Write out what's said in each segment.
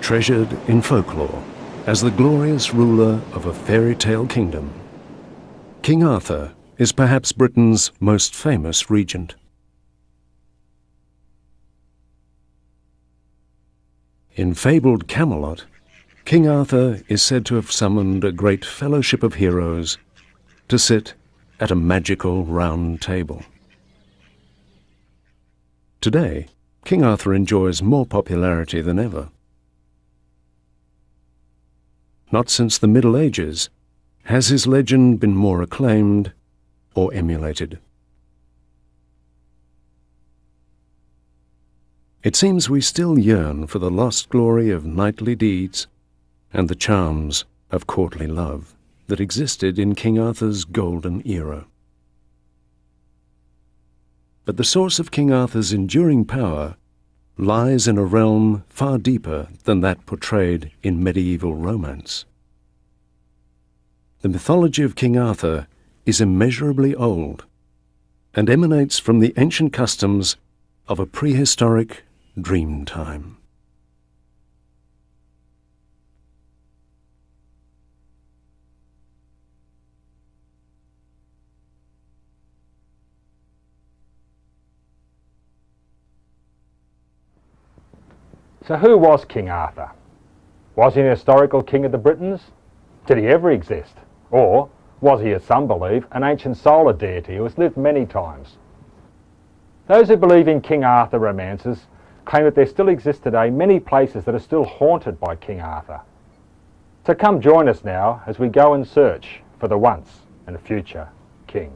treasured in folklore as the glorious ruler of a fairy tale kingdom. King Arthur is perhaps Britain's most famous regent. In fabled Camelot, King Arthur is said to have summoned a great fellowship of heroes to sit at a magical round table. Today, King Arthur enjoys more popularity than ever. Not since the Middle Ages has his legend been more acclaimed or emulated. It seems we still yearn for the lost glory of knightly deeds and the charms of courtly love that existed in King Arthur's golden era. But the source of King Arthur's enduring power lies in a realm far deeper than that portrayed in medieval romance. The mythology of King Arthur is immeasurably old and emanates from the ancient customs of a prehistoric dream time. So who was King Arthur? Was he an historical king of the Britons? Did he ever exist? Or was he, as some believe, an ancient solar deity who has lived many times? Those who believe in King Arthur romances claim that there still exist today many places that are still haunted by King Arthur. So come join us now as we go and search for the once and future king.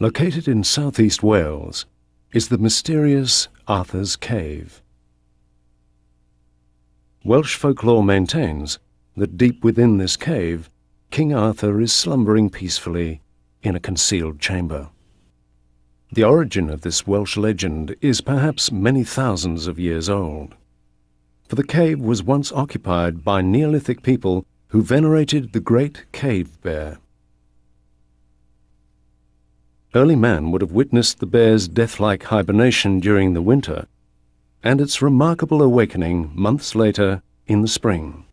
Located in southeast Wales is the mysterious Arthur's Cave. Welsh folklore maintains that deep within this cave, King Arthur is slumbering peacefully in a concealed chamber. The origin of this Welsh legend is perhaps many thousands of years old, for the cave was once occupied by Neolithic people who venerated the great cave bear. Early man would have witnessed the bear's death-like hibernation during the winter, and its remarkable awakening months later in the spring.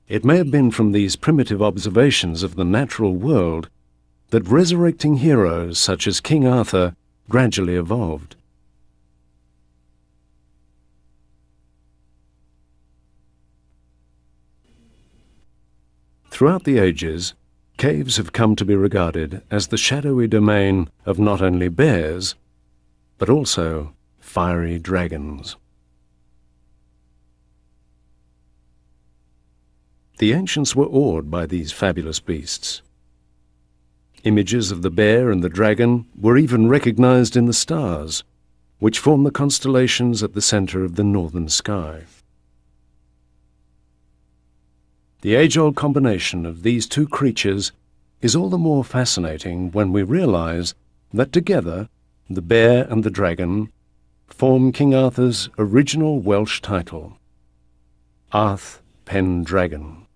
It may have been from these primitive observations of the natural world that resurrecting heroes such as King Arthur gradually evolved. Throughout the ages, caves have come to be regarded as the shadowy domain of not only bears, but also fiery dragons. The ancients were awed by these fabulous beasts. Images of the bear and the dragon were even recognized in the stars, which form the constellations at the center of the northern sky. The age-old combination of these two creatures is all the more fascinating when we realize that together, the bear and the dragon form King Arthur's original Welsh title, Arth Pendragon.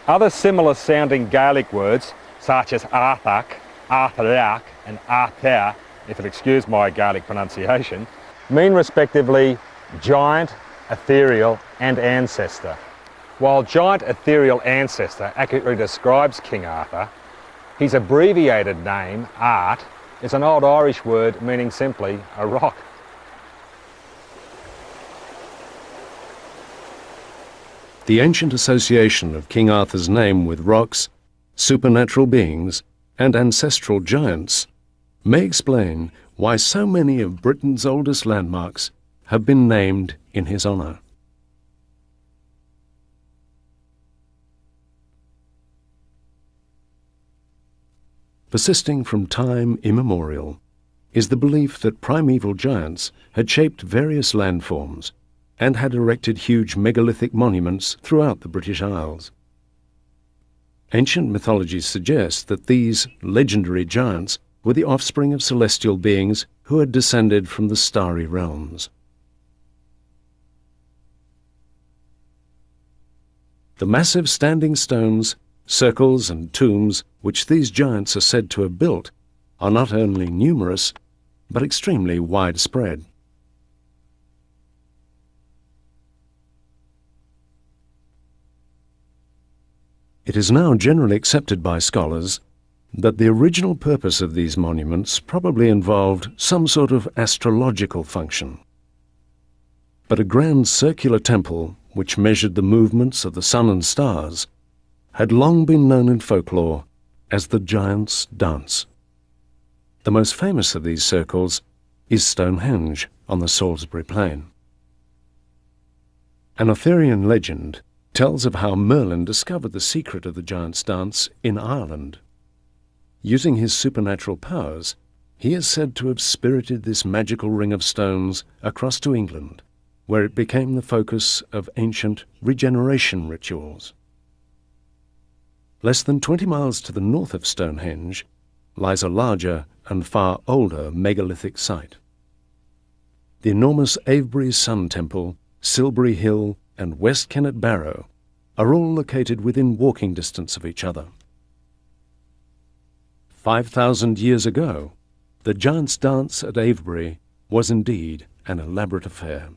Other similar sounding Gaelic words, such as Arthach, Arthuriac and Arthur, if you'll excuse my Gaelic pronunciation, mean respectively giant, ethereal and ancestor. While giant, ethereal ancestor accurately describes King Arthur, his abbreviated name, Art, is an old Irish word meaning simply a rock. The ancient association of King Arthur's name with rocks, supernatural beings, and ancestral giants may explain why so many of Britain's oldest landmarks have been named in his honour. Persisting from time immemorial is the belief that primeval giants had shaped various landforms and had erected huge megalithic monuments throughout the British Isles. Ancient mythology suggests that these legendary giants were the offspring of celestial beings who had descended from the starry realms. The massive standing stones, circles and tombs which these giants are said to have built are not only numerous, but extremely widespread. It is now generally accepted by scholars that the original purpose of these monuments probably involved some sort of astrological function. But a grand circular temple, which measured the movements of the sun and stars, had long been known in folklore as the Giant's Dance. The most famous of these circles is Stonehenge on the Salisbury Plain. An Arthurian legend tells of how Merlin discovered the secret of the Giant's Dance in Ireland. Using his supernatural powers, he is said to have spirited this magical ring of stones across to England, where it became the focus of ancient regeneration rituals. Less than 20 miles to the north of Stonehenge lies a larger and far older megalithic site. The enormous Avebury Sun Temple, Silbury Hill, and West Kennet Barrow are all located within walking distance of each other. 5,000 years ago, the Giant's Dance at Avebury was indeed an elaborate affair.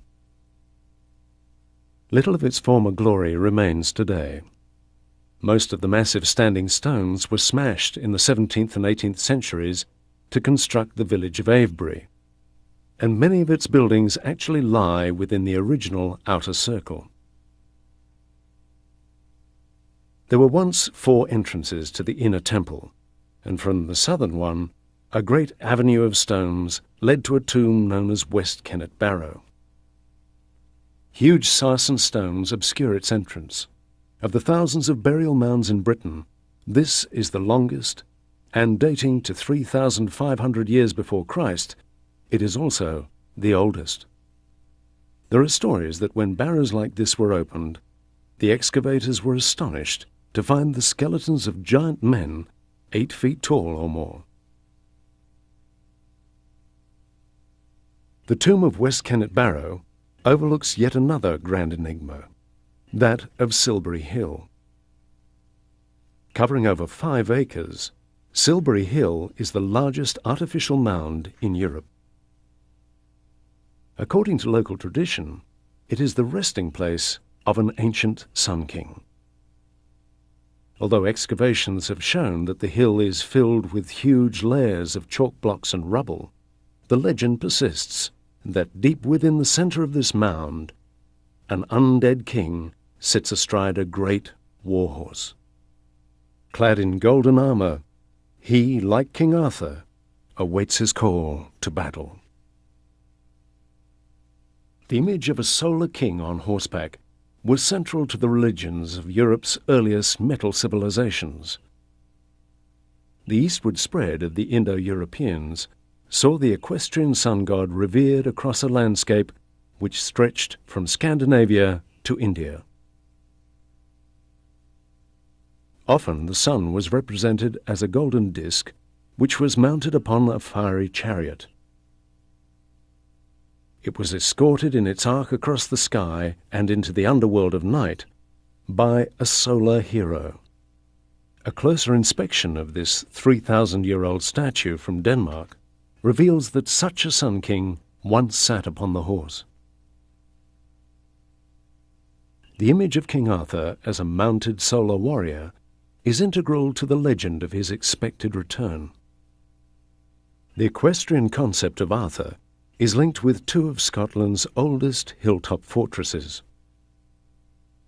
Little of its former glory remains today. Most of the massive standing stones were smashed in the 17th and 18th centuries to construct the village of Avebury, and many of its buildings actually lie within the original outer circle. There were once 4 entrances to the inner temple, and from the southern one, a great avenue of stones led to a tomb known as West Kennet Barrow. Huge sarsen stones obscure its entrance. Of the thousands of burial mounds in Britain, this is the longest, and dating to 3,500 years before Christ, it is also the oldest. There are stories that when barrows like this were opened, the excavators were astonished to find the skeletons of giant men 8 feet tall or more. The tomb of West Kennet Barrow overlooks yet another grand enigma, that of Silbury Hill. Covering over 5 acres, Silbury Hill is the largest artificial mound in Europe. According to local tradition, it is the resting place of an ancient Sun King. Although excavations have shown that the hill is filled with huge layers of chalk blocks and rubble, the legend persists that deep within the center of this mound, an undead king sits astride a great war horse. Clad in golden armor, he, like King Arthur, awaits his call to battle. The image of a solar king on horseback was central to the religions of Europe's earliest metal civilizations. The eastward spread of the Indo-Europeans saw the equestrian sun god revered across a landscape which stretched from Scandinavia to India. Often the sun was represented as a golden disk which was mounted upon a fiery chariot. It was escorted in its arc across the sky and into the underworld of night by a solar hero. A closer inspection of this 3,000-year-old statue from Denmark reveals that such a sun king once sat upon the horse. The image of King Arthur as a mounted solar warrior is integral to the legend of his expected return. The equestrian concept of Arthur is linked with 2 of Scotland's oldest hilltop fortresses.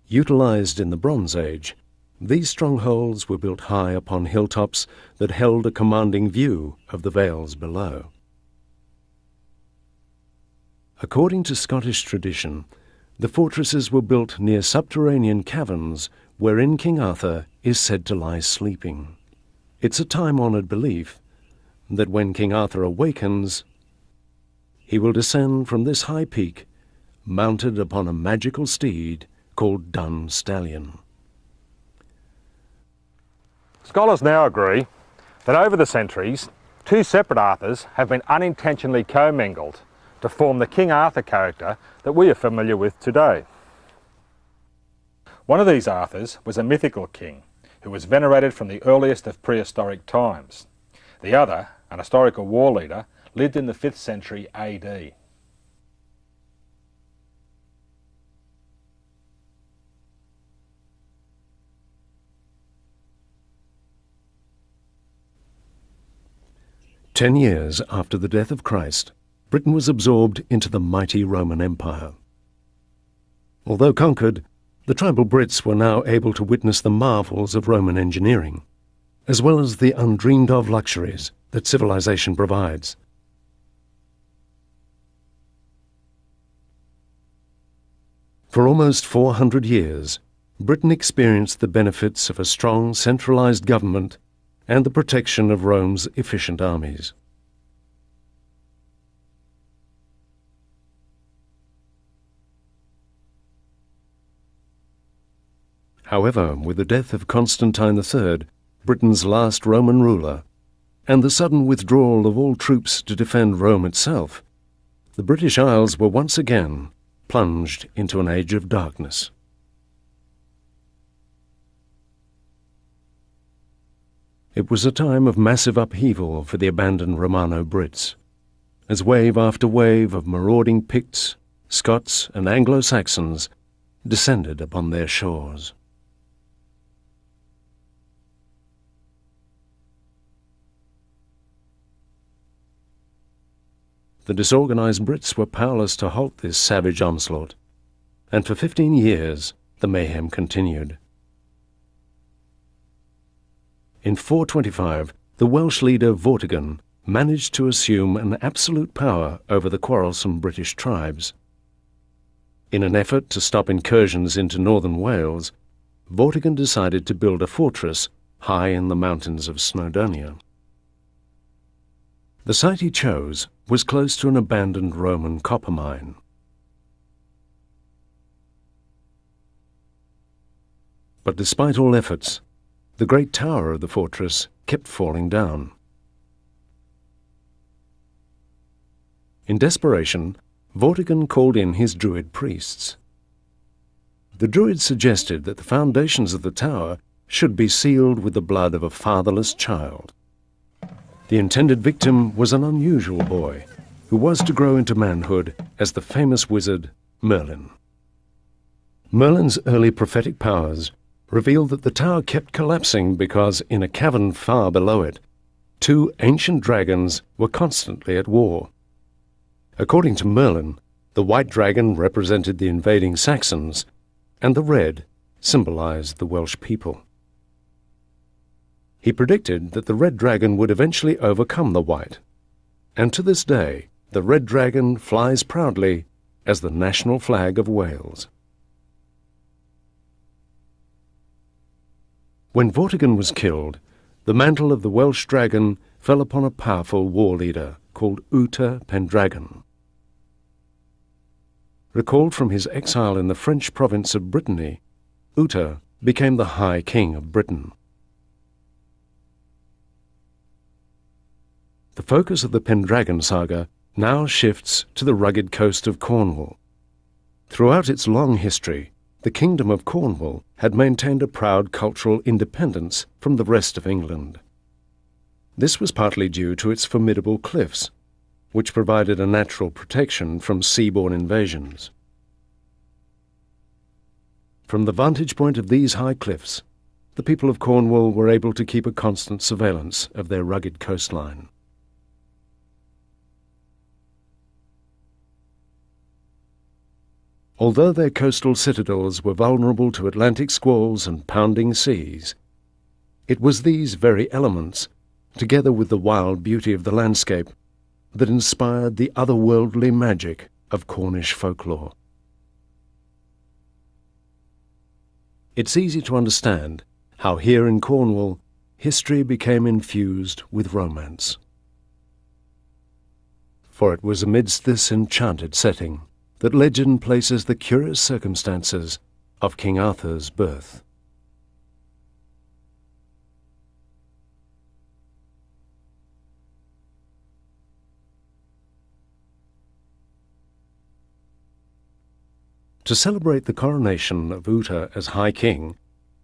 Utilized in the Bronze Age, these strongholds were built high upon hilltops that held a commanding view of the vales below. According to Scottish tradition, the fortresses were built near subterranean caverns wherein King Arthur is said to lie sleeping. It's a time-honored belief that when King Arthur awakens, he will descend from this high peak, mounted upon a magical steed called Dun Stallion. Scholars now agree that over the centuries, two separate Arthurs have been unintentionally commingled to form the King Arthur character that we are familiar with today. One of these Arthurs was a mythical king who was venerated from the earliest of prehistoric times. The other, an historical war leader, lived in the 5th century AD. "10 years after the death of Christ, Britain was absorbed into the mighty Roman Empire. Although conquered, the tribal Brits were now able to witness the marvels of Roman engineering, as well as the undreamed-of luxuries that civilization provides. For almost 400 years, Britain experienced the benefits of a strong centralized government and the protection of Rome's efficient armies. However, with the death of Constantine III, Britain's last Roman ruler, and the sudden withdrawal of all troops to defend Rome itself, the British Isles were once again plunged into an age of darkness. It was a time of massive upheaval for the abandoned Romano-Brits, as wave after wave of marauding Picts, Scots, and Anglo-Saxons descended upon their shores. The disorganized Brits were powerless to halt this savage onslaught, and for 15 years the mayhem continued. In 425, the Welsh leader Vortigern managed to assume an absolute power over the quarrelsome British tribes. In an effort to stop incursions into northern Wales, Vortigern decided to build a fortress high in the mountains of Snowdonia. The site he chose was close to an abandoned Roman copper mine. But despite all efforts, the great tower of the fortress kept falling down. In desperation, Vortigern called in his Druid priests. The Druids suggested that the foundations of the tower should be sealed with the blood of a fatherless child. The intended victim was an unusual boy, who was to grow into manhood as the famous wizard Merlin. Merlin's early prophetic powers revealed that the tower kept collapsing because, in a cavern far below it, two ancient dragons were constantly at war. According to Merlin, the white dragon represented the invading Saxons, and the red symbolized the Welsh people. He predicted that the red dragon would eventually overcome the white, and to this day, the red dragon flies proudly as the national flag of Wales. When Vortigern was killed, the mantle of the Welsh dragon fell upon a powerful war leader called Uther Pendragon. Recalled from his exile in the French province of Brittany, Uther became the High King of Britain. The focus of the Pendragon saga now shifts to the rugged coast of Cornwall. Throughout its long history, the Kingdom of Cornwall had maintained a proud cultural independence from the rest of England. This was partly due to its formidable cliffs, which provided a natural protection from seaborne invasions. From the vantage point of these high cliffs, the people of Cornwall were able to keep a constant surveillance of their rugged coastline. Although their coastal citadels were vulnerable to Atlantic squalls and pounding seas, it was these very elements, together with the wild beauty of the landscape, that inspired the otherworldly magic of Cornish folklore. It's easy to understand how here in Cornwall history became infused with romance. For it was amidst this enchanted setting that legend places the curious circumstances of King Arthur's birth. To celebrate the coronation of Uta as High King,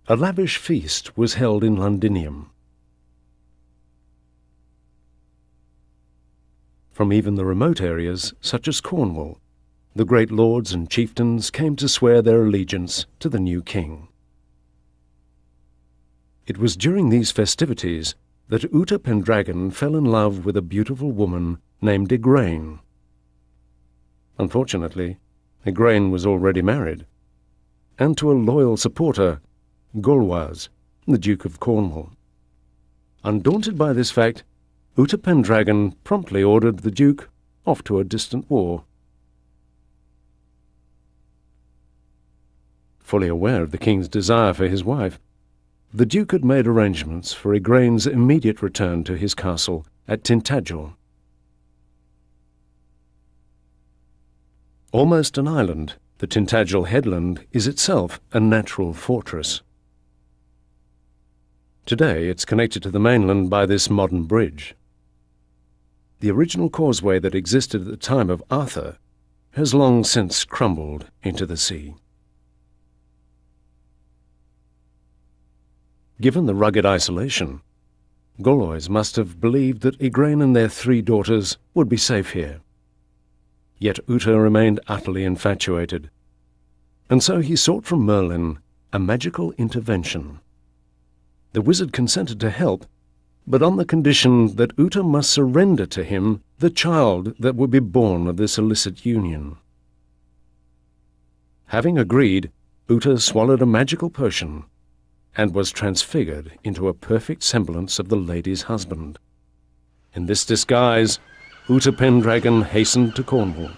a lavish feast was held in Londinium. From even the remote areas, such as Cornwall, the great lords and chieftains came to swear their allegiance to the new king. It was during these festivities that Uta Pendragon fell in love with a beautiful woman named Igraine. Unfortunately, Igraine was already married, and to a loyal supporter, Gaulois, the Duke of Cornwall. Undaunted by this fact, Uta Pendragon promptly ordered the Duke off to a distant war. Fully aware of the king's desire for his wife, the Duke had made arrangements for Igraine's immediate return to his castle at Tintagel. Almost an island, the Tintagel headland is itself a natural fortress. Today it's connected to the mainland by this modern bridge. The original causeway that existed at the time of Arthur has long since crumbled into the sea. Given the rugged isolation, Gaulois must have believed that Igraine and their 3 daughters would be safe here. Yet Uta remained utterly infatuated, and so he sought from Merlin a magical intervention. The wizard consented to help, but on the condition that Uta must surrender to him the child that would be born of this illicit union. Having agreed, Uta swallowed a magical potion and was transfigured into a perfect semblance of the lady's husband. In this disguise, Uta Pendragon hastened to Cornwall.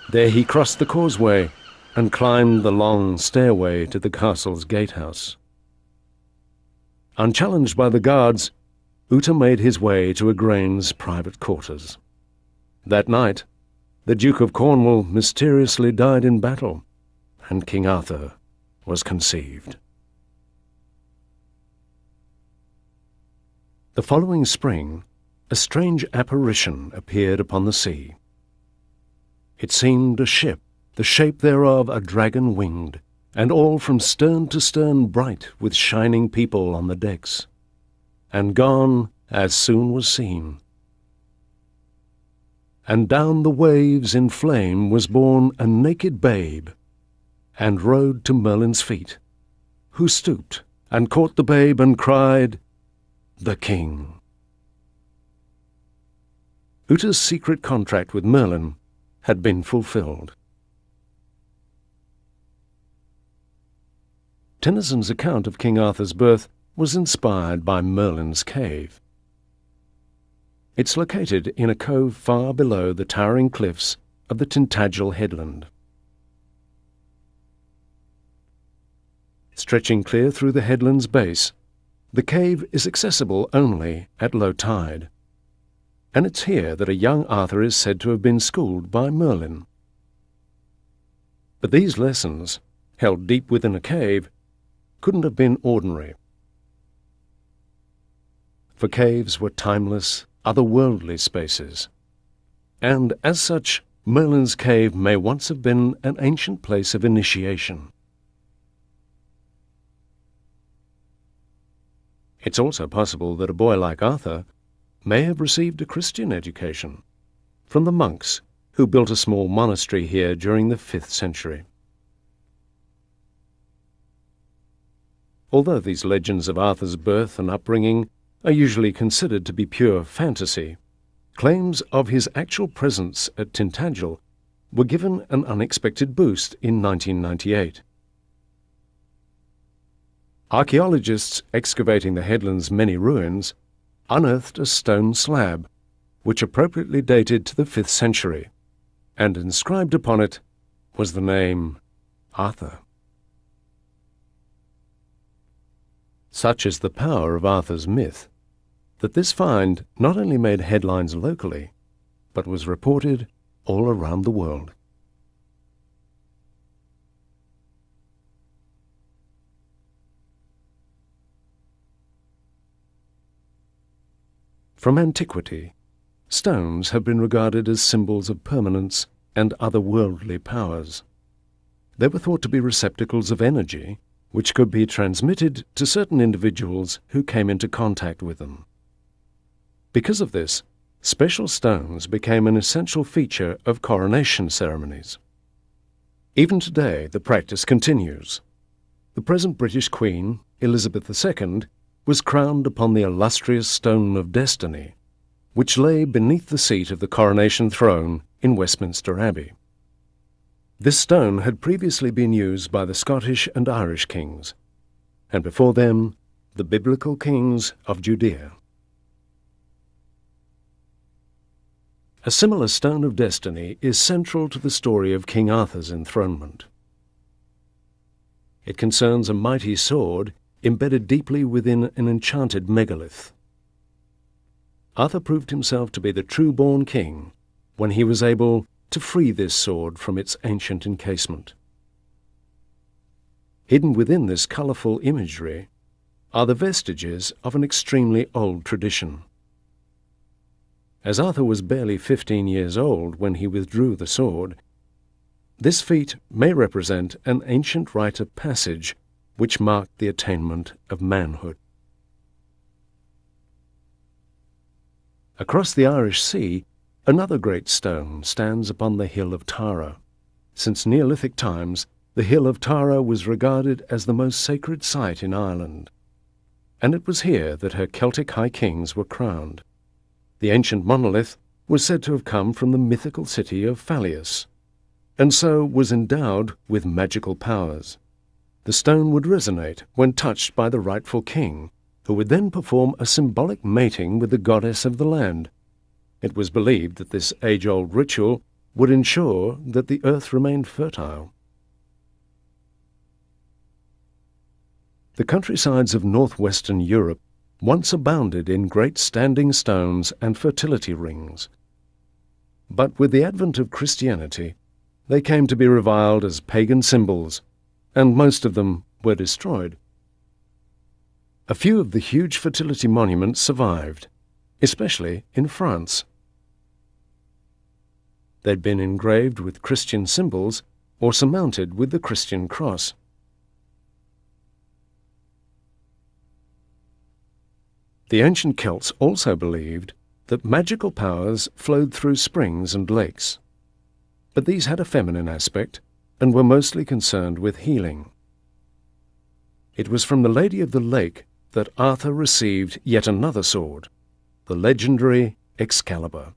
There he crossed the causeway and climbed the long stairway to the castle's gatehouse. Unchallenged by the guards, Uta made his way to Igraine's private quarters. That night, the Duke of Cornwall mysteriously died in battle, and King Arthur was conceived. The following spring, a strange apparition appeared upon the sea. It seemed a ship, the shape thereof a dragon winged, and all from stern to stern bright with shining people on the decks, and gone as soon was seen. And down the waves in flame was borne a naked babe, and rode to Merlin's feet, who stooped and caught the babe and cried, "The King." Uta's secret contract with Merlin had been fulfilled. Tennyson's account of King Arthur's birth was inspired by Merlin's cave. It's located in a cove far below the towering cliffs of the Tintagel headland. Stretching clear through the headland's base, the cave is accessible only at low tide, and it's here that a young Arthur is said to have been schooled by Merlin. But these lessons, held deep within a cave, couldn't have been ordinary. For caves were timeless, otherworldly spaces, and as such, Merlin's cave may once have been an ancient place of initiation. It's also possible that a boy like Arthur may have received a Christian education from the monks who built a small monastery here during the 5th century. Although these legends of Arthur's birth and upbringing are usually considered to be pure fantasy, claims of his actual presence at Tintagel were given an unexpected boost in 1998. Archaeologists excavating the headland's many ruins unearthed a stone slab, which appropriately dated to the 5th century, and inscribed upon it was the name Arthur. Such is the power of Arthur's myth, that this find not only made headlines locally, but was reported all around the world. From antiquity, stones have been regarded as symbols of permanence and otherworldly powers. They were thought to be receptacles of energy which could be transmitted to certain individuals who came into contact with them. Because of this, special stones became an essential feature of coronation ceremonies. Even today, the practice continues. The present British Queen, Elizabeth II, was crowned upon the illustrious Stone of Destiny, which lay beneath the seat of the coronation throne in Westminster Abbey. This stone had previously been used by the Scottish and Irish kings, and before them, the biblical kings of Judea. A similar Stone of Destiny is central to the story of King Arthur's enthronement. It concerns a mighty sword embedded deeply within an enchanted megalith. Arthur proved himself to be the true-born king when he was able to free this sword from its ancient encasement. Hidden within this colourful imagery are the vestiges of an extremely old tradition. As Arthur was barely 15 years old when he withdrew the sword, this feat may represent an ancient rite of passage which marked the attainment of manhood. Across the Irish Sea, another great stone stands upon the hill of Tara. Since Neolithic times, the hill of Tara was regarded as the most sacred site in Ireland, and it was here that her Celtic high kings were crowned. The ancient monolith was said to have come from the mythical city of Phalius, and so was endowed with magical powers. The stone would resonate when touched by the rightful king, who would then perform a symbolic mating with the goddess of the land. It was believed that this age-old ritual would ensure that the earth remained fertile. The countrysides of northwestern Europe once abounded in great standing stones and fertility rings. But with the advent of Christianity, they came to be reviled as pagan symbols, and most of them were destroyed. A few of the huge fertility monuments survived, especially in France. They'd been engraved with Christian symbols or surmounted with the Christian cross. The ancient Celts also believed that magical powers flowed through springs and lakes, but these had a feminine aspect and were mostly concerned with healing. It was from the Lady of the Lake that Arthur received yet another sword, the legendary Excalibur.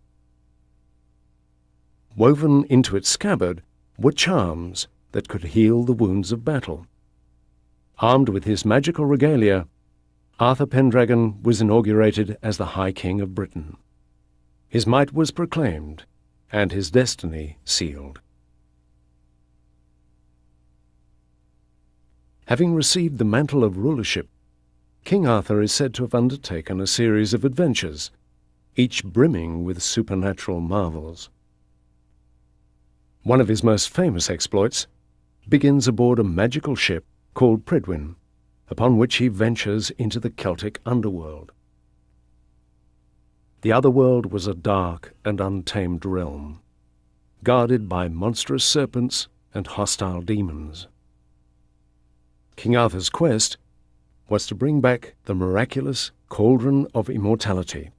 Woven into its scabbard were charms that could heal the wounds of battle. Armed with his magical regalia, Arthur Pendragon was inaugurated as the High King of Britain. His might was proclaimed, and his destiny sealed. Having received the mantle of rulership, King Arthur is said to have undertaken a series of adventures, each brimming with supernatural marvels. One of his most famous exploits begins aboard a magical ship called Prydwen, upon which he ventures into the Celtic underworld. The otherworld was a dark and untamed realm, guarded by monstrous serpents and hostile demons. King Arthur's quest was to bring back the miraculous cauldron of immortality.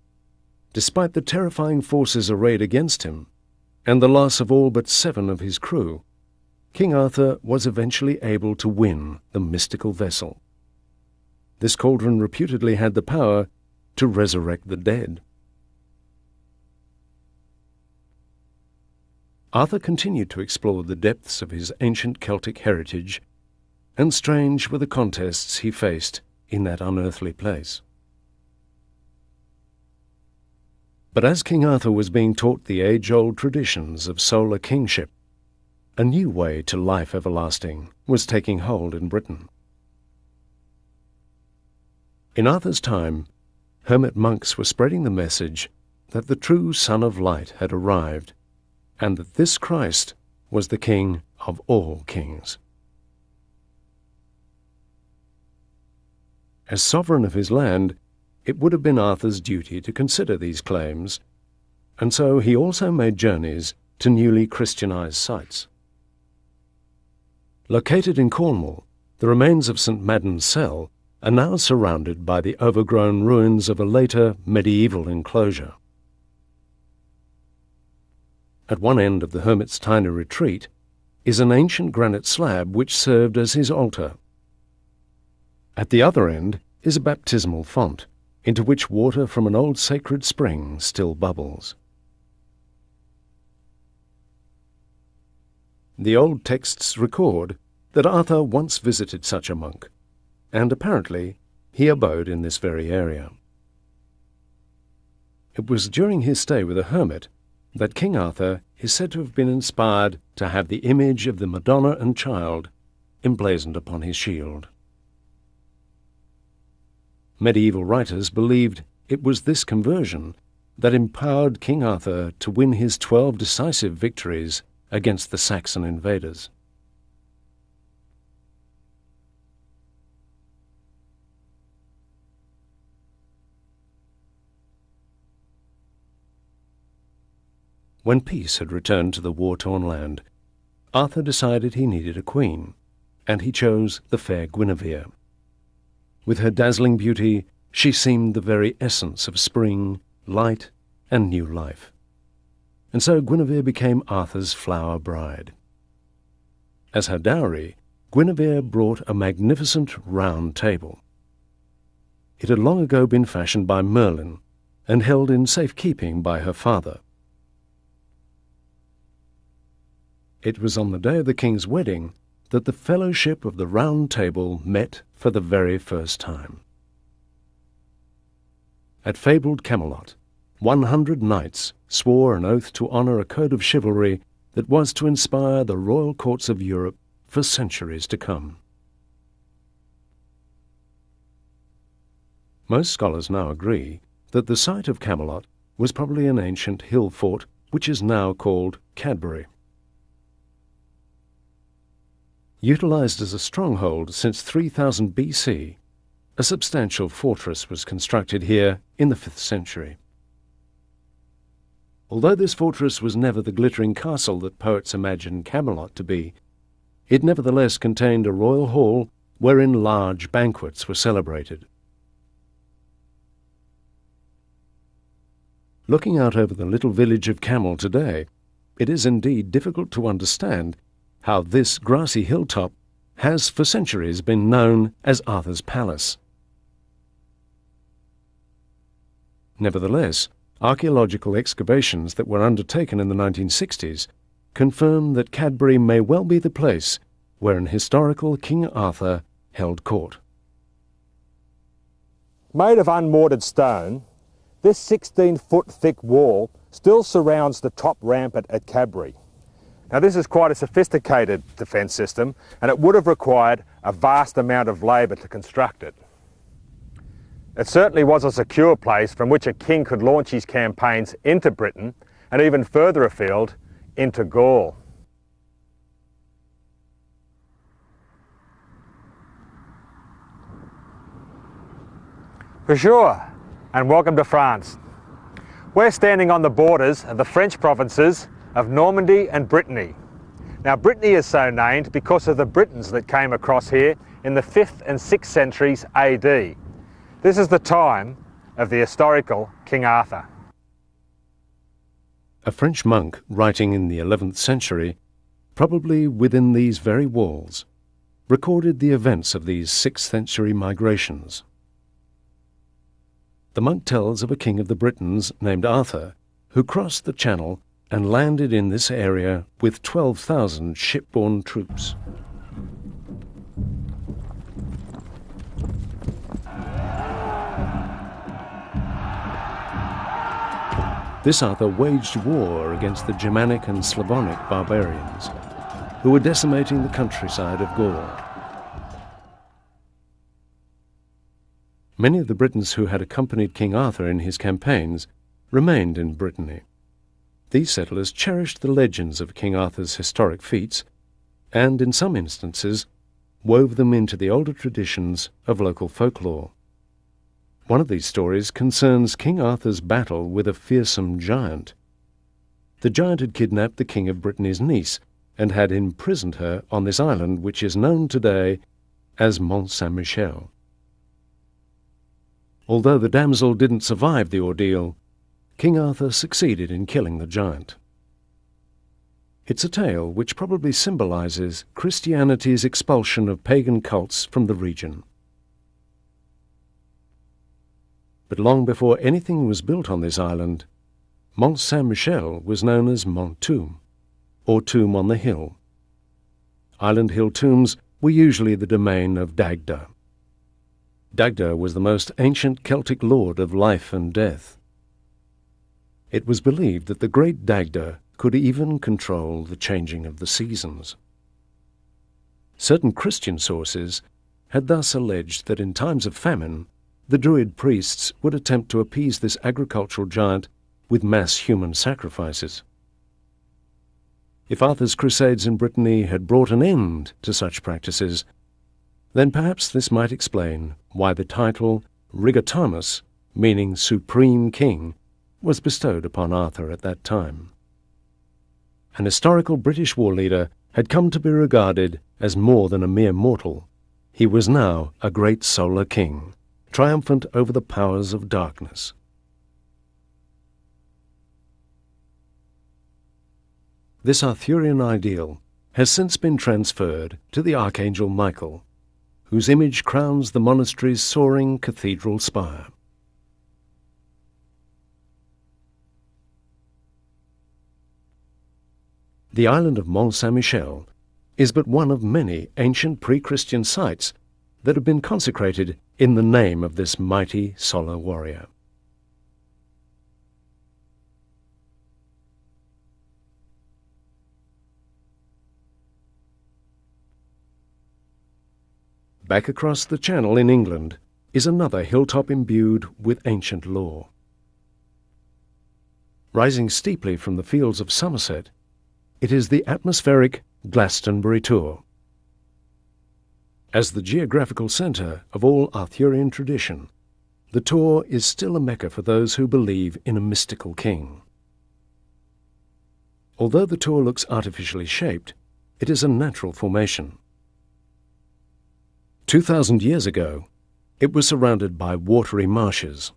Despite the terrifying forces arrayed against him, and the loss of all but 7 of his crew, King Arthur was eventually able to win the mystical vessel. This cauldron reputedly had the power to resurrect the dead. Arthur continued to explore the depths of his ancient Celtic heritage, and strange were the contests he faced in that unearthly place. But as King Arthur was being taught the age-old traditions of solar kingship, a new way to life everlasting was taking hold in Britain. In Arthur's time, hermit monks were spreading the message that the true Son of Light had arrived, and that this Christ was the King of all kings. As sovereign of his land, it would have been Arthur's duty to consider these claims, and so he also made journeys to newly Christianized sites. Located in Cornwall, the remains of St Madden's Cell are now surrounded by the overgrown ruins of a later medieval enclosure. At one end of the hermit's tiny retreat is an ancient granite slab which served as his altar. At the other end is a baptismal font, into which water from an old sacred spring still bubbles. The old texts record that Arthur once visited such a monk, and apparently he abode in this very area. It was during his stay with a hermit that King Arthur is said to have been inspired to have the image of the Madonna and Child emblazoned upon his shield. Medieval writers believed it was this conversion that empowered King Arthur to win his 12 decisive victories against the Saxon invaders. When peace had returned to the war-torn land, Arthur decided he needed a queen, and he chose the fair Guinevere. With her dazzling beauty, she seemed the very essence of spring, light, and new life. And so Guinevere became Arthur's flower bride. As her dowry, Guinevere brought a magnificent round table. It had long ago been fashioned by Merlin and held in safekeeping by her father. It was on the day of the king's wedding that the Fellowship of the Round Table met for the very first time. At fabled Camelot, 100 knights swore an oath to honour a code of chivalry that was to inspire the royal courts of Europe for centuries to come. Most scholars now agree that the site of Camelot was probably an ancient hill fort which is now called Cadbury. Utilized as a stronghold since 3000 BC, a substantial fortress was constructed here in the 5th century. Although this fortress was never the glittering castle that poets imagined Camelot to be, it nevertheless contained a royal hall wherein large banquets were celebrated. Looking out over the little village of Camel today, it is indeed difficult to understand how this grassy hilltop has for centuries been known as Arthur's Palace. Nevertheless, archaeological excavations that were undertaken in the 1960s confirm that Cadbury may well be the place where an historical King Arthur held court. Made of unmortared stone, this 16-foot thick wall still surrounds the top rampart at Cadbury. Now this is quite a sophisticated defence system, and it would have required a vast amount of labour to construct it. It certainly was a secure place from which a king could launch his campaigns into Britain and even further afield into Gaul. Bonjour and welcome to France. We're standing on the borders of the French provinces of Normandy and Brittany. Now Brittany is so named because of the Britons that came across here in the 5th and 6th centuries AD. This is the time of the historical King Arthur. A French monk writing in the 11th century, probably within these very walls, recorded the events of these 6th century migrations. The monk tells of a king of the Britons named Arthur who crossed the Channel and landed in this area with 12,000 shipborne troops. This Arthur waged war against the Germanic and Slavonic barbarians, who were decimating the countryside of Gaul. Many of the Britons who had accompanied King Arthur in his campaigns remained in Brittany. These settlers cherished the legends of King Arthur's historic feats, and in some instances wove them into the older traditions of local folklore. One of these stories concerns King Arthur's battle with a fearsome giant. The giant had kidnapped the King of Brittany's niece and had imprisoned her on this island which is known today as Mont Saint-Michel. Although the damsel didn't survive the ordeal, King Arthur succeeded in killing the giant. It's a tale which probably symbolizes Christianity's expulsion of pagan cults from the region. But long before anything was built on this island, Mont Saint-Michel was known as Mont Tomb, or Tomb on the Hill. Island hill tombs were usually the domain of Dagda. Dagda was the most ancient Celtic lord of life and death. It was believed that the great Dagda could even control the changing of the seasons. Certain Christian sources had thus alleged that in times of famine, the Druid priests would attempt to appease this agricultural giant with mass human sacrifices. If Arthur's crusades in Brittany had brought an end to such practices, then perhaps this might explain why the title Rigatamus, meaning Supreme King, was bestowed upon Arthur at that time. An historical British war leader had come to be regarded as more than a mere mortal. He was now a great solar king, triumphant over the powers of darkness. This Arthurian ideal has since been transferred to the Archangel Michael, whose image crowns the monastery's soaring cathedral spire. The island of Mont Saint-Michel is but one of many ancient pre-Christian sites that have been consecrated in the name of this mighty solar warrior. Back across the Channel in England is another hilltop imbued with ancient lore. Rising steeply from the fields of Somerset, it is the atmospheric Glastonbury Tor. As the geographical centre of all Arthurian tradition, the Tor is still a mecca for those who believe in a mystical king. Although the Tor looks artificially shaped, it is a natural formation. 2,000 years ago, it was surrounded by watery marshes,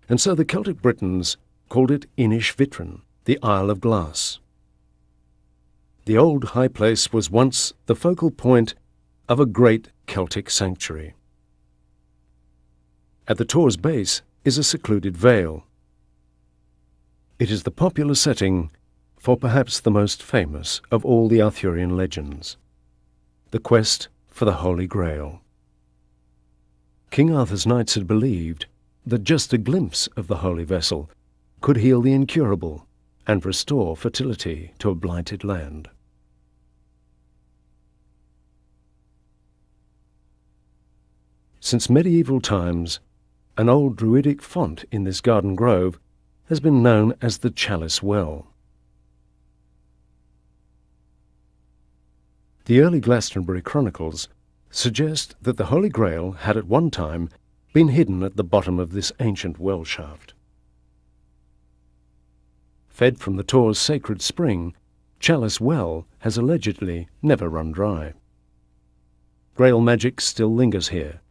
and so the Celtic Britons called it Inish Vitrin, the Isle of Glass. The old high place was once the focal point of a great Celtic sanctuary. At the Tor's base is a secluded vale. It is the popular setting for perhaps the most famous of all the Arthurian legends, the quest for the Holy Grail. King Arthur's knights had believed that just a glimpse of the holy vessel could heal the incurable and restore fertility to a blighted land. Since medieval times, an old Druidic font in this garden grove has been known as the Chalice Well. The early Glastonbury chronicles suggest that the Holy Grail had at one time been hidden at the bottom of this ancient well shaft. Fed from the Tor's sacred spring, Chalice Well has allegedly never run dry. Grail magic still lingers here,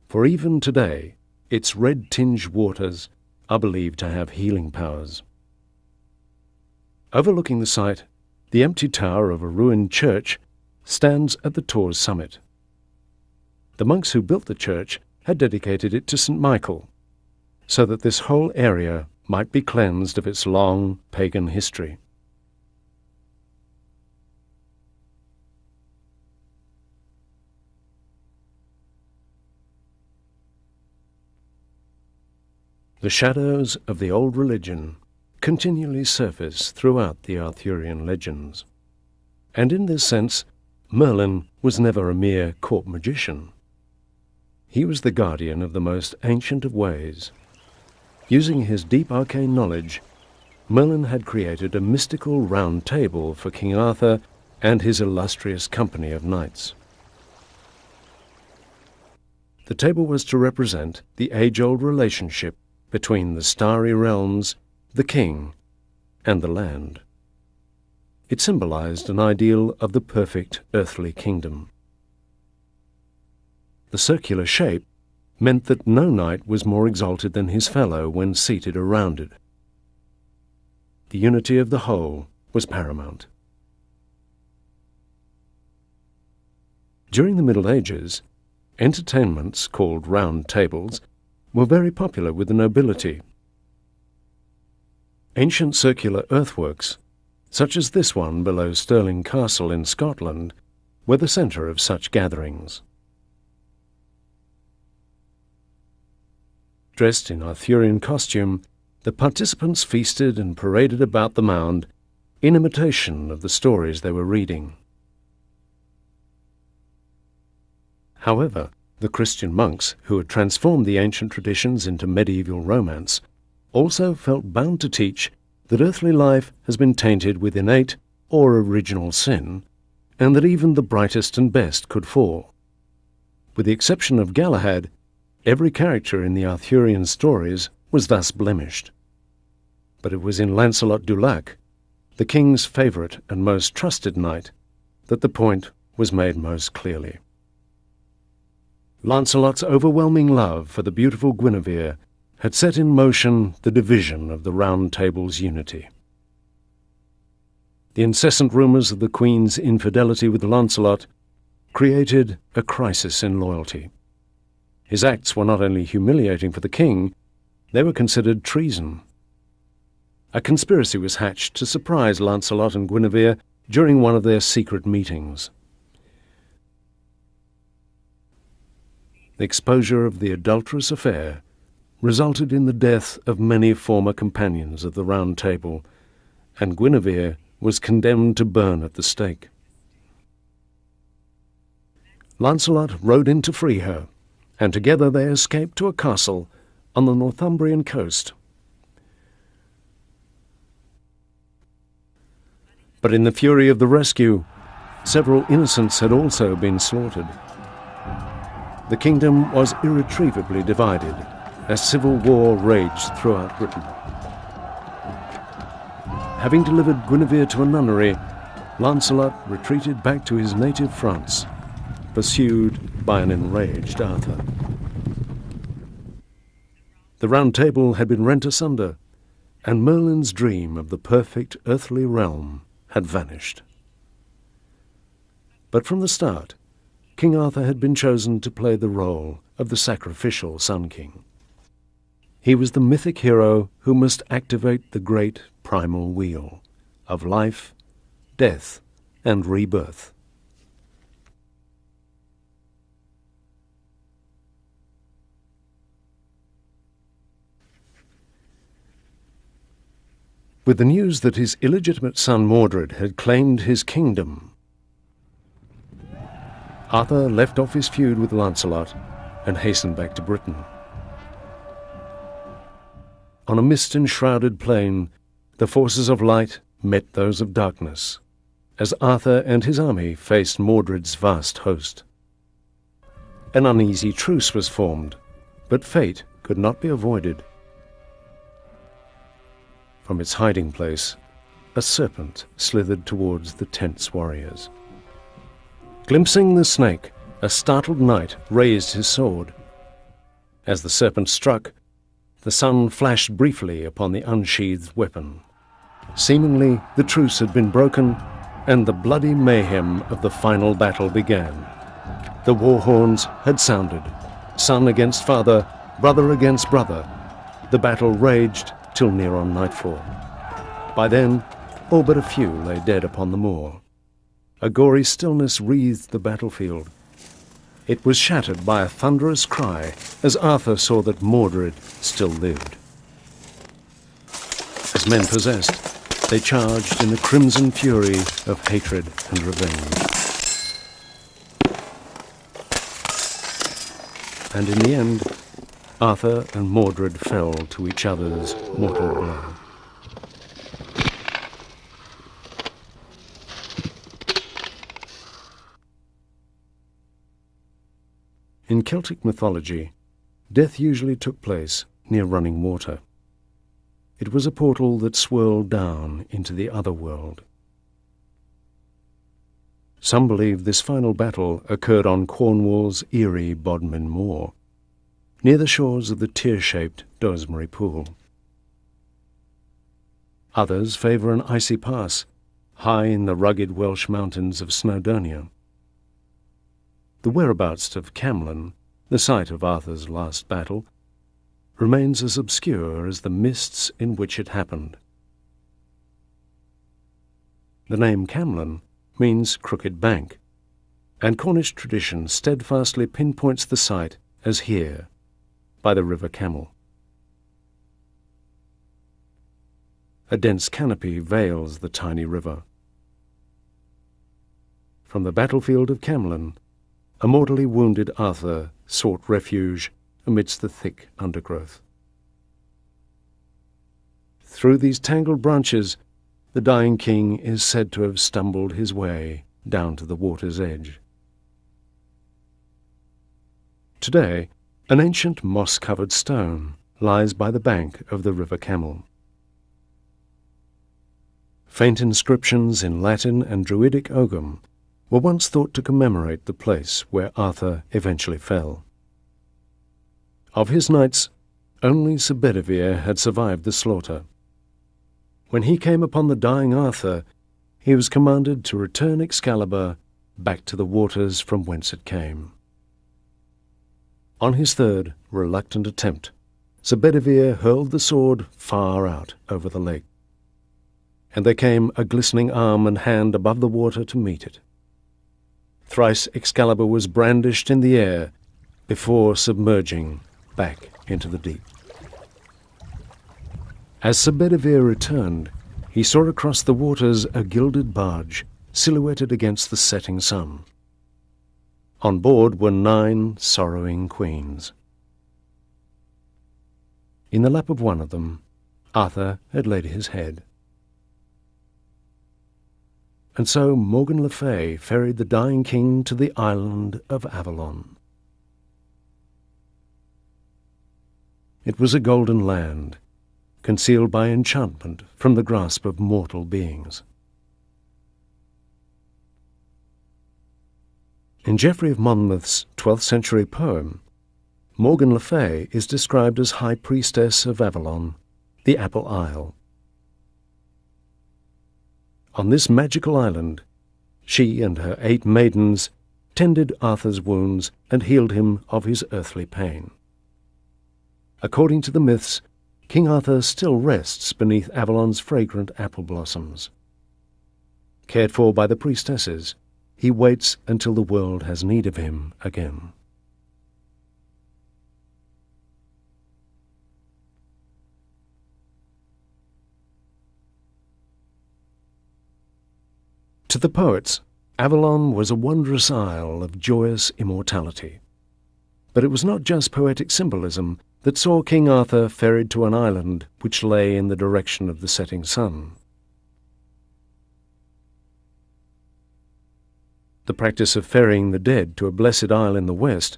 for even today its red-tinged waters are believed to have healing powers. Overlooking the site, the empty tower of a ruined church stands at the Tor's summit. The monks who built the church had dedicated it to St. Michael, so that this whole area might be cleansed of its long pagan history. The shadows of the old religion continually surface throughout the Arthurian legends, and in this sense, Merlin was never a mere court magician. He was the guardian of the most ancient of ways. Using his deep arcane knowledge, Merlin had created a mystical round table for King Arthur and his illustrious company of knights. The table was to represent the age-old relationship between the starry realms, the king, and the land. It symbolized an ideal of the perfect earthly kingdom. The circular shape meant that no knight was more exalted than his fellow when seated around it. The unity of the whole was paramount. During the Middle Ages, entertainments called round tables were very popular with the nobility. Ancient circular earthworks, such as this one below Stirling Castle in Scotland, were the centre of such gatherings. Dressed in Arthurian costume, the participants feasted and paraded about the mound in imitation of the stories they were reading. However, the Christian monks who had transformed the ancient traditions into medieval romance also felt bound to teach that earthly life has been tainted with innate or original sin, and that even the brightest and best could fall. With the exception of Galahad, every character in the Arthurian stories was thus blemished. But it was in Lancelot du Lac, the king's favourite and most trusted knight, that the point was made most clearly. Lancelot's overwhelming love for the beautiful Guinevere had set in motion the division of the Round Table's unity. The incessant rumours of the Queen's infidelity with Lancelot created a crisis in loyalty. His acts were not only humiliating for the king, they were considered treason. A conspiracy was hatched to surprise Lancelot and Guinevere during one of their secret meetings. The exposure of the adulterous affair resulted in the death of many former companions of the Round Table, and Guinevere was condemned to burn at the stake. Lancelot rode in to free her, and together they escaped to a castle on the Northumbrian coast. But in the fury of the rescue, several innocents had also been slaughtered. The kingdom was irretrievably divided as civil war raged throughout Britain. Having delivered Guinevere to a nunnery, Lancelot retreated back to his native France, pursued by an enraged Arthur. The Round Table had been rent asunder, and Merlin's dream of the perfect earthly realm had vanished. But from the start, King Arthur had been chosen to play the role of the sacrificial Sun King. He was the mythic hero who must activate the great primal wheel of life, death, and rebirth. With the news that his illegitimate son Mordred had claimed his kingdom, Arthur left off his feud with Lancelot and hastened back to Britain. On a mist-enshrouded plain, the forces of light met those of darkness, as Arthur and his army faced Mordred's vast host. An uneasy truce was formed, but fate could not be avoided. From its hiding place, a serpent slithered towards the tense warriors. Glimpsing the snake, a startled knight raised his sword. As the serpent struck, the sun flashed briefly upon the unsheathed weapon. Seemingly, the truce had been broken, and the bloody mayhem of the final battle began. The war horns had sounded. Son against father, brother against brother. The battle raged till near on nightfall. By then, all but a few lay dead upon the moor. A gory stillness wreathed the battlefield. It was shattered by a thunderous cry as Arthur saw that Mordred still lived. As men possessed, they charged in the crimson fury of hatred and revenge. And in the end, Arthur and Mordred fell to each other's mortal blow. In Celtic mythology, death usually took place near running water. It was a portal that swirled down into the other world. Some believe this final battle occurred on Cornwall's eerie Bodmin Moor, near the shores of the tear-shaped Dosmary Pool. Others favour an icy pass, high in the rugged Welsh mountains of Snowdonia. The whereabouts of Camlan, the site of Arthur's last battle, remains as obscure as the mists in which it happened. The name Camlan means crooked bank, and Cornish tradition steadfastly pinpoints the site as here, by the River Camel. A dense canopy veils the tiny river. From the battlefield of Camlan, a mortally wounded Arthur sought refuge amidst the thick undergrowth. Through these tangled branches, the dying king is said to have stumbled his way down to the water's edge. Today, an ancient moss-covered stone lies by the bank of the River Camel. Faint inscriptions in Latin and Druidic Ogham were once thought to commemorate the place where Arthur eventually fell. Of his knights, only Sir Bedivere had survived the slaughter. When he came upon the dying Arthur, he was commanded to return Excalibur back to the waters from whence it came. On his third, reluctant attempt, Sir Bedivere hurled the sword far out over the lake, and there came a glistening arm and hand above the water to meet it. Thrice Excalibur was brandished in the air before submerging back into the deep. As Sir Bedivere returned, he saw across the waters a gilded barge silhouetted against the setting sun. On board were 9 sorrowing queens. In the lap of one of them, Arthur had laid his head. And so Morgan le Fay ferried the dying king to the island of Avalon. It was a golden land, concealed by enchantment from the grasp of mortal beings. In Geoffrey of Monmouth's 12th century poem, Morgan le Fay is described as High Priestess of Avalon, the Apple Isle. On this magical island, she and her 8 maidens tended Arthur's wounds and healed him of his earthly pain. According to the myths, King Arthur still rests beneath Avalon's fragrant apple blossoms. Cared for by the priestesses, he waits until the world has need of him again. To the poets, Avalon was a wondrous isle of joyous immortality. But it was not just poetic symbolism that saw King Arthur ferried to an island which lay in the direction of the setting sun. The practice of ferrying the dead to a blessed isle in the west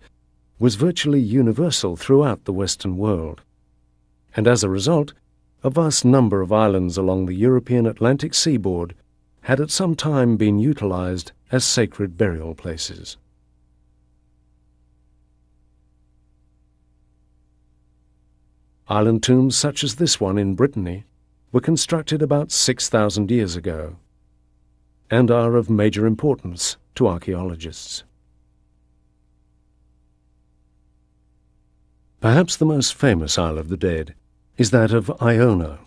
was virtually universal throughout the Western world, and as a result, a vast number of islands along the European Atlantic seaboard had at some time been utilized as sacred burial places. Island tombs such as this one in Brittany were constructed about 6,000 years ago and are of major importance to archaeologists. Perhaps the most famous Isle of the Dead is that of Iona.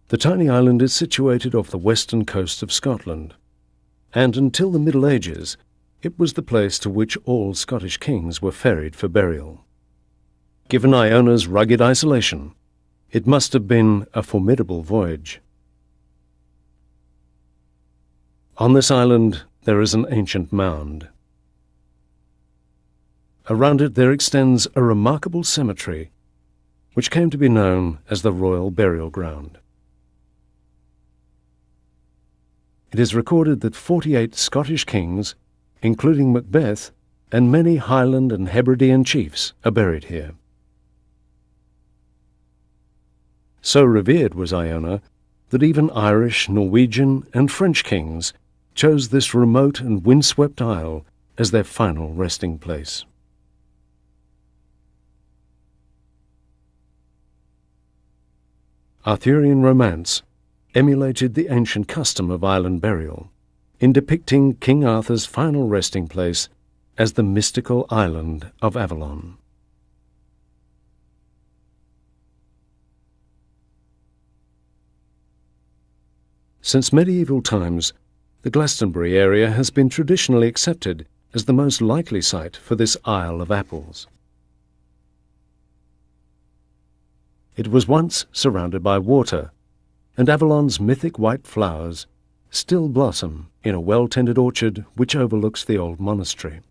The tiny island is situated off the western coast of Scotland, and until the Middle Ages it was the place to which all Scottish kings were ferried for burial. Given Iona's rugged isolation, it must have been a formidable voyage. On this island there is an ancient mound. Around it there extends a remarkable cemetery, which came to be known as the Royal Burial Ground. It is recorded that 48 Scottish kings, including Macbeth, and many Highland and Hebridean chiefs are buried here. So revered was Iona that even Irish, Norwegian, and French kings chose this remote and windswept isle as their final resting place. Arthurian romance emulated the ancient custom of island burial in depicting King Arthur's final resting place as the mystical island of Avalon. Since medieval times, the Glastonbury area has been traditionally accepted as the most likely site for this Isle of Apples. It was once surrounded by water, and Avalon's mythic white flowers still blossom in a well-tended orchard which overlooks the old monastery.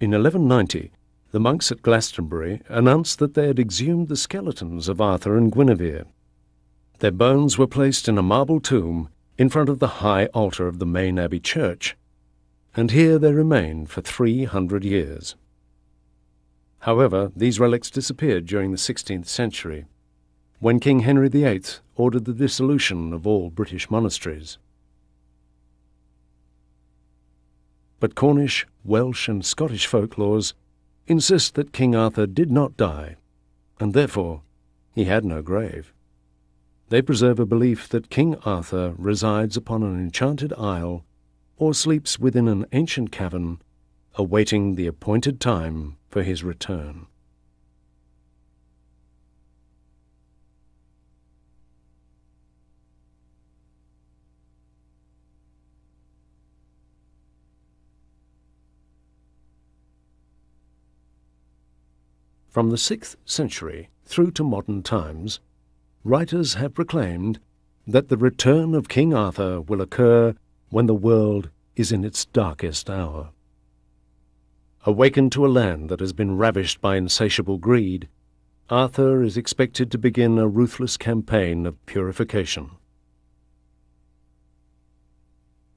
In 1190, the monks at Glastonbury announced that they had exhumed the skeletons of Arthur and Guinevere. Their bones were placed in a marble tomb in front of the high altar of the main abbey church, and here they remained for 300 years. However, these relics disappeared during the 16th century, when King Henry VIII ordered the dissolution of all British monasteries. But Cornish, Welsh and Scottish folklores insist that King Arthur did not die, and therefore he had no grave. They preserve a belief that King Arthur resides upon an enchanted isle or sleeps within an ancient cavern, awaiting the appointed time for his return. From the 6th century through to modern times, writers have proclaimed that the return of King Arthur will occur when the world is in its darkest hour. Awakened to a land that has been ravished by insatiable greed, Arthur is expected to begin a ruthless campaign of purification.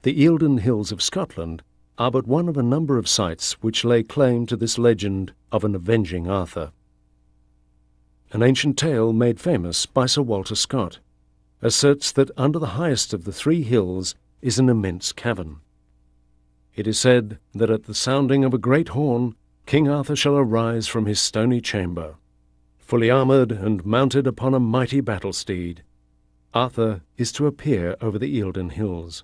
The Eildon Hills of Scotland are but one of a number of sites which lay claim to this legend of an avenging Arthur. An ancient tale made famous by Sir Walter Scott asserts that under the highest of the three hills is an immense cavern. It is said that at the sounding of a great horn, King Arthur shall arise from his stony chamber. Fully armoured and mounted upon a mighty battle steed, Arthur is to appear over the Eildon Hills.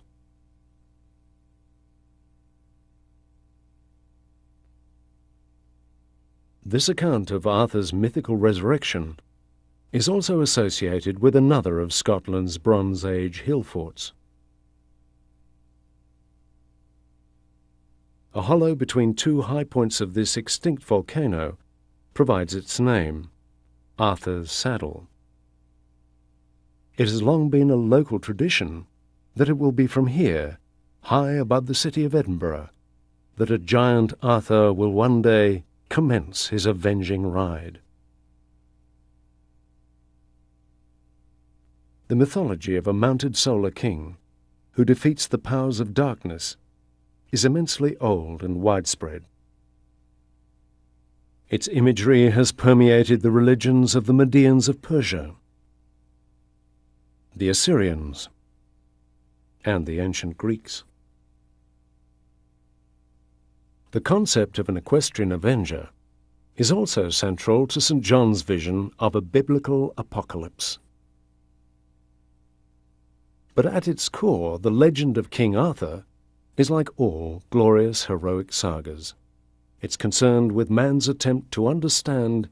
This account of Arthur's mythical resurrection is also associated with another of Scotland's Bronze Age hill forts. A hollow between two high points of this extinct volcano provides its name, Arthur's Saddle. It has long been a local tradition that it will be from here, high above the city of Edinburgh, that a giant Arthur will one day commence his avenging ride. The mythology of a mounted solar king who defeats the powers of darkness is immensely old and widespread. Its imagery has permeated the religions of the Medians of Persia, the Assyrians, and the ancient Greeks. The concept of an equestrian avenger is also central to St. John's vision of a biblical apocalypse. But at its core, the legend of King Arthur is like all glorious heroic sagas. It's concerned with man's attempt to understand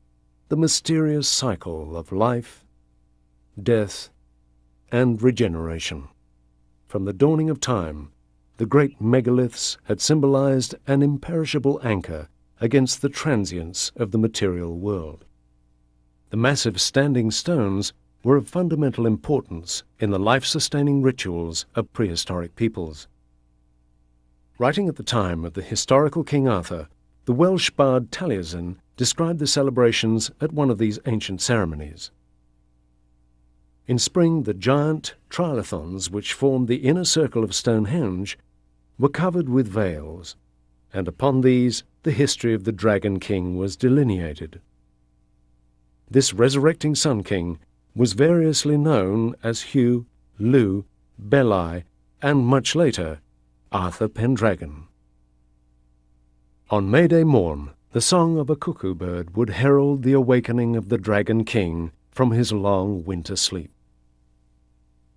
the mysterious cycle of life, death, and regeneration. From the dawning of time, the great megaliths had symbolized an imperishable anchor against the transience of the material world. The massive standing stones were of fundamental importance in the life-sustaining rituals of prehistoric peoples. Writing at the time of the historical King Arthur, the Welsh bard Taliesin described the celebrations at one of these ancient ceremonies. In spring, the giant trilithons which formed the inner circle of Stonehenge were covered with veils, and upon these the history of the Dragon King was delineated. This resurrecting Sun King was variously known as Hugh, Lu, Belai, and much later, Arthur Pendragon. On May Day morn, the song of a cuckoo bird would herald the awakening of the Dragon King from his long winter sleep.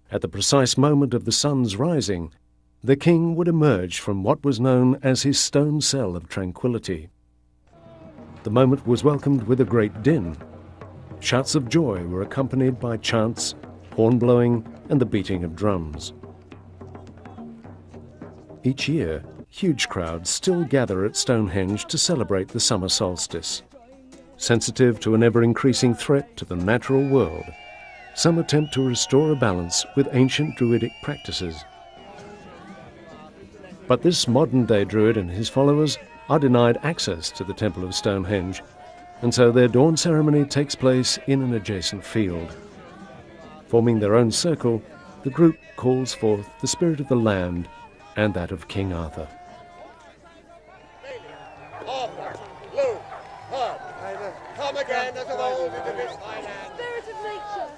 At the precise moment of the sun's rising, the king would emerge from what was known as his stone cell of tranquillity. The moment was welcomed with a great din. Shouts of joy were accompanied by chants, horn-blowing, and the beating of drums. Each year, huge crowds still gather at Stonehenge to celebrate the summer solstice. Sensitive to an ever-increasing threat to the natural world, some attempt to restore a balance with ancient druidic practices. But this modern-day druid and his followers are denied access to the Temple of Stonehenge, and so their dawn ceremony takes place in an adjacent field. Forming their own circle, the group calls forth the spirit of the land and that of King Arthur. Arthur, Lou, Herb, come again as of old into this high land. Spirit of nature,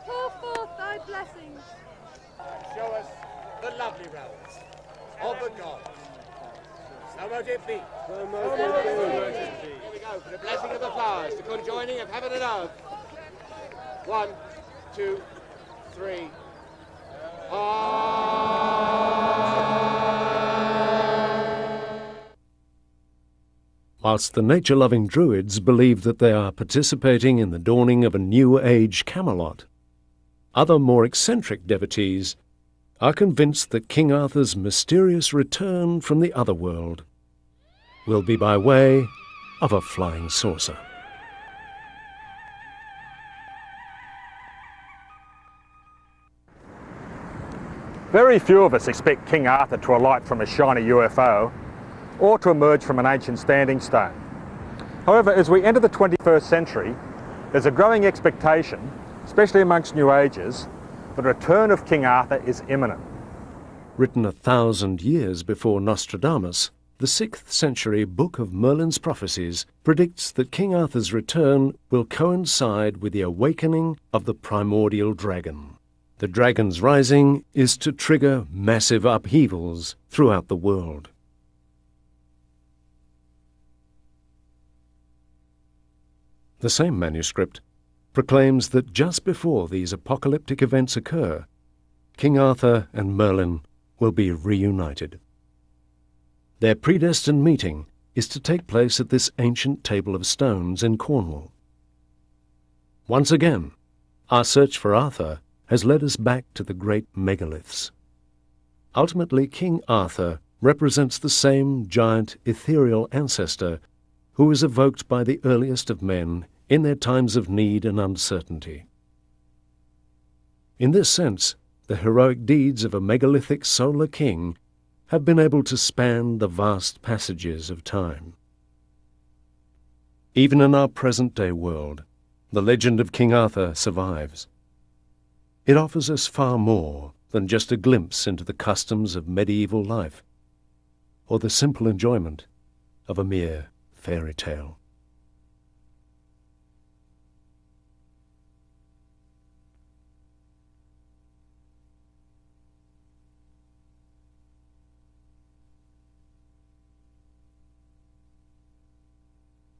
pour forth thy blessings. Show us the lovely realms of the gods. So mote it be. Here we go for the blessing of the flowers, the conjoining of heaven and earth. 1, 2, 3. Whilst the nature-loving druids believe that they are participating in the dawning of a new age Camelot, other more eccentric devotees are convinced that King Arthur's mysterious return from the other world will be by way of a flying saucer. Very few of us expect King Arthur to alight from a shiny UFO or to emerge from an ancient standing stone. However, as we enter the 21st century, there's a growing expectation, especially amongst New Agers, that the return of King Arthur is imminent. Written 1,000 years before Nostradamus, the 6th century Book of Merlin's Prophecies predicts that King Arthur's return will coincide with the awakening of the primordial dragon. The dragon's rising is to trigger massive upheavals throughout the world. The same manuscript proclaims that just before these apocalyptic events occur, King Arthur and Merlin will be reunited. Their predestined meeting is to take place at this ancient table of stones in Cornwall. Once again, our search for Arthur has led us back to the great megaliths. Ultimately, King Arthur represents the same giant ethereal ancestor who is evoked by the earliest of men in their times of need and uncertainty. In this sense, the heroic deeds of a megalithic solar king have been able to span the vast passages of time. Even in our present-day world, the legend of King Arthur survives. It offers us far more than just a glimpse into the customs of medieval life, or the simple enjoyment of a mere fairy tale.